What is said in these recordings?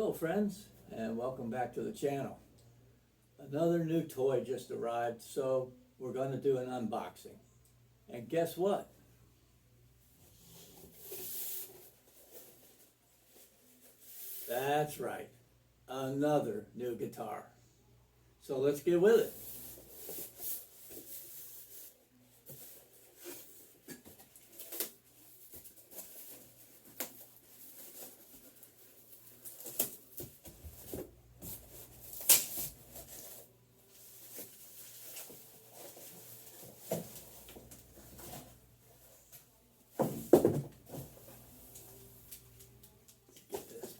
Hello friends, and welcome back to the channel. Another new toy just arrived, so we're going to do an unboxing. And guess what? That's right, another new guitar. So let's get with it.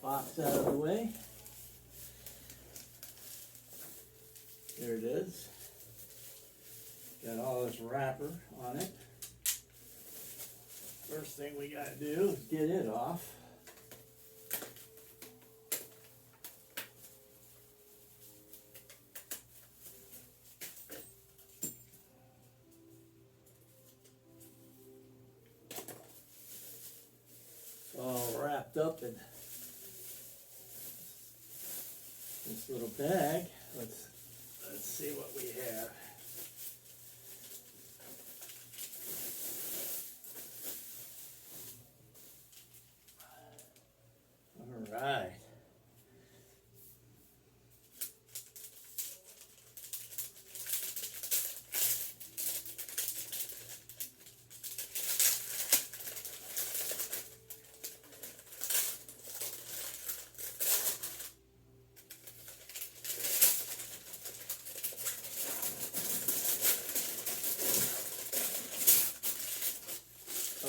Box out of the way. There it is. Got all this wrapper on it. First thing we got to do is get it off. It's all wrapped up in this little bag. Let's see what we have. All right.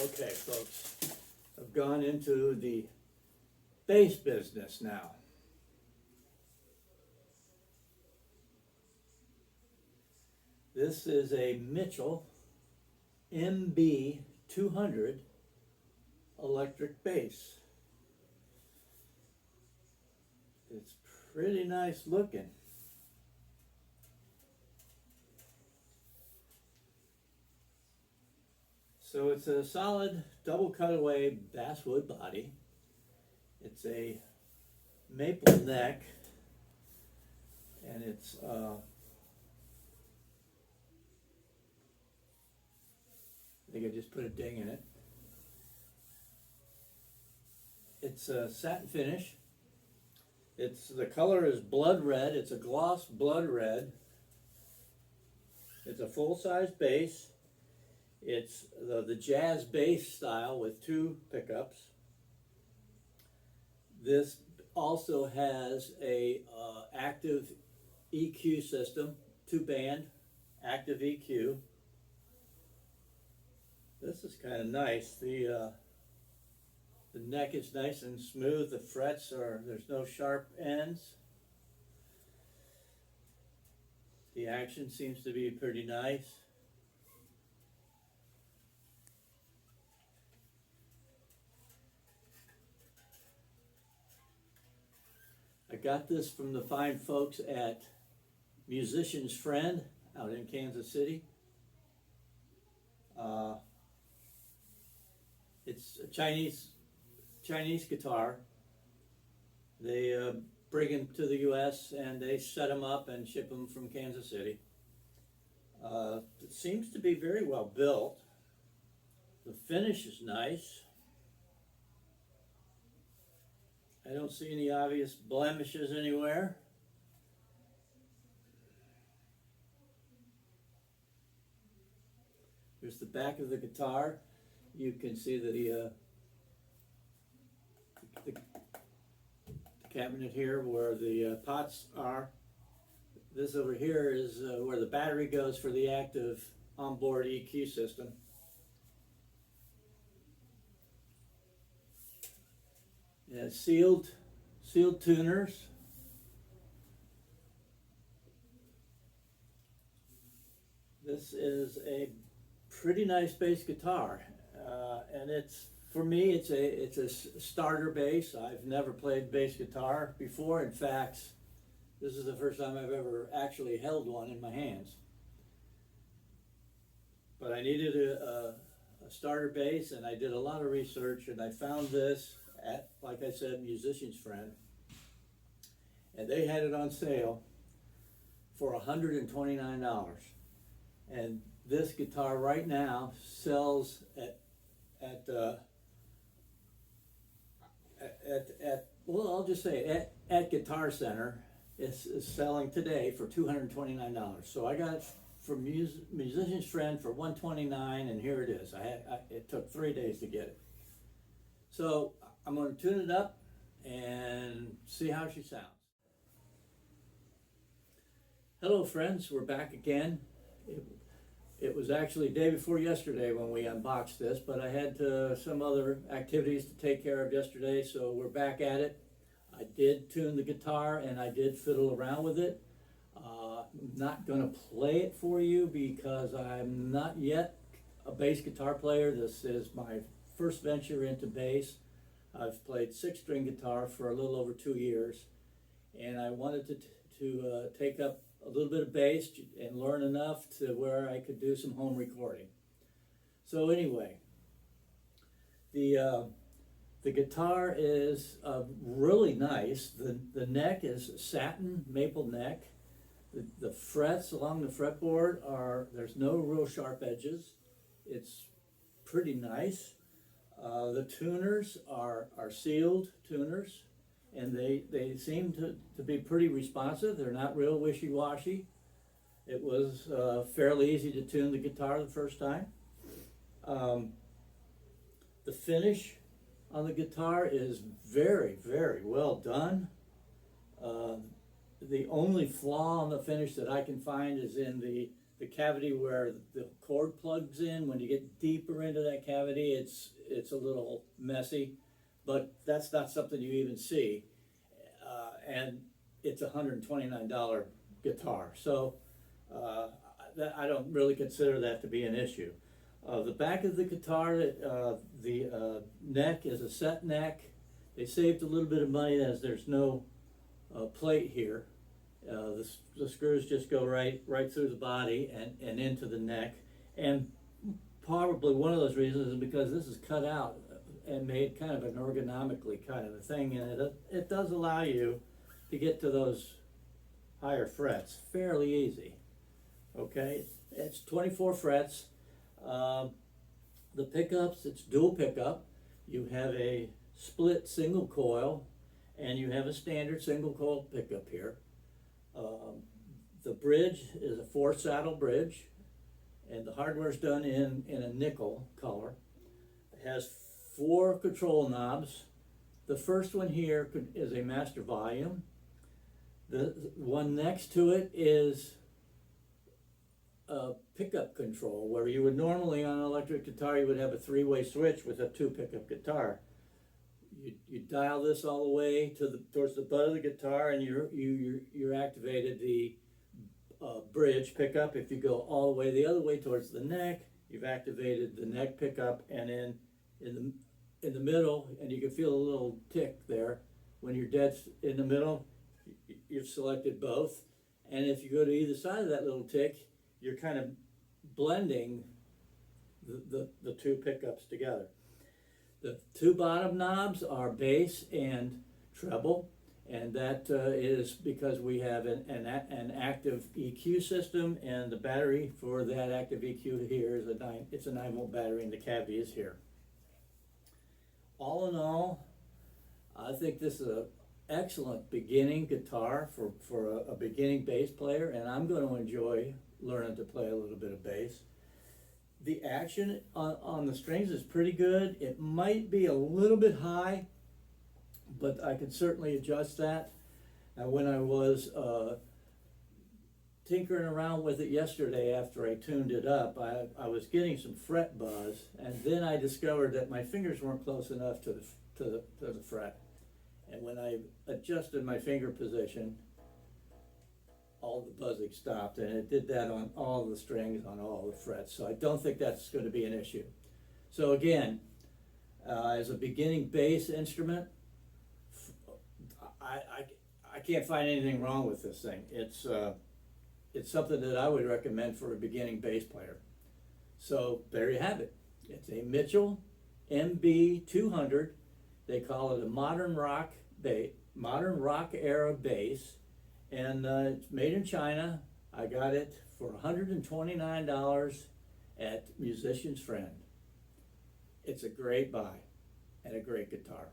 Okay, folks, I've gone into the bass business now. This is a Mitchell MB200 electric bass. It's pretty nice looking. So it's a solid double cutaway basswood body. It's a maple neck, and it's I think I just put a ding in it. It's a satin finish. The color is blood red. It's a gloss blood red. It's a full-size bass. It's the jazz bass style with 2 pickups. This also has a active EQ system, 2-band active EQ. This is kind of nice. The neck is nice and smooth. The frets there's no sharp ends. The action seems to be pretty nice. I got this from the fine folks at Musician's Friend out in Kansas City. It's a Chinese guitar. They bring them to the U.S. and they set them up and ship them from Kansas City. It seems to be very well built. The finish is nice. I don't see any obvious blemishes anywhere. Here's the back of the guitar. You can see the cabinet here where the pots are. This over here is where the battery goes for the active onboard EQ system. Yeah, sealed tuners. This is a pretty nice bass guitar, and for me it's a starter bass. I've never played bass guitar before. In fact, this is the first time I've ever actually held one in my hands. But I needed a starter bass, and I did a lot of research, and I found this at, like I said, Musician's Friend. and they had it on sale for $129. And this guitar right now sells at well, I'll just say at Guitar Center is selling today for $229. So I got it from Musician's Friend for $129, and here it is. It took 3 days to get it. So I'm going to tune it up and see how she sounds. Hello friends, we're back again. It was actually day before yesterday when we unboxed this, but I had some other activities to take care of yesterday, so we're back at it. I did tune the guitar and I did fiddle around with it. I'm not going to play it for you because I'm not yet a bass guitar player. This is my first venture into bass. I've played 6-string guitar for a little over 2 years, and I wanted to take up a little bit of bass and learn enough to where I could do some home recording. So anyway, the guitar is really nice. The neck is satin maple neck. The frets along the fretboard there's no real sharp edges. It's pretty nice. The tuners are sealed tuners, and they seem to be pretty responsive. They're not real wishy-washy. It was fairly easy to tune the guitar the first time. The finish on the guitar is very, very well done. The only flaw on the finish that I can find is in the cavity where the cord plugs in. When you get deeper into that cavity, it's a little messy, but that's not something you even see. And it's a $129 guitar, so I don't really consider that to be an issue. The back of the guitar, the neck is a set neck. They saved a little bit of money as there's no plate here. The screws just go right through the body and into the neck. And probably one of those reasons is because this is cut out and made kind of an ergonomically kind of a thing, and it does allow you to get to those higher frets fairly easy. Okay, it's 24 frets. The pickups, it's dual pickup. You have a split single coil, and you have a standard single coil pickup here. The bridge is a 4-saddle bridge, and the hardware's done in a nickel color. It has 4 control knobs. The first one here is a master volume. The one next to it is a pickup control, where you would normally on an electric guitar you would have a 3-way switch with a 2 pickup guitar. You dial this all the way towards the butt of the guitar, and you're activated the bridge pickup. If you go all the way the other way towards the neck, you've activated the neck pickup, and then in the middle, and you can feel a little tick there. When you're dead in the middle, you've selected both. And if you go to either side of that little tick, you're kind of blending the 2 pickups together. The 2 bottom knobs are bass and treble, and that is because we have an active EQ system, and the battery for that active EQ here is it's a 9-volt battery, and the cavity is here. All in all, I think this is an excellent beginning guitar for a beginning bass player, and I'm going to enjoy learning to play a little bit of bass. The action on the strings is pretty good. It might be a little bit high, but I can certainly adjust that. When I was tinkering around with it yesterday after I tuned it up, I was getting some fret buzz, and then I discovered that my fingers weren't close enough to the fret. And when I adjusted my finger position, all the buzzing stopped, and it did that on all the strings, on all the frets. So I don't think that's going to be an issue. So again, as a beginning bass instrument, I can't find anything wrong with this thing. It's something that I would recommend for a beginning bass player. So there you have it. It's a Mitchell MB200. They call it a modern rock modern rock era bass, and it's made in China. I got it for $129 at Musician's Friend. It's a great buy and a great guitar.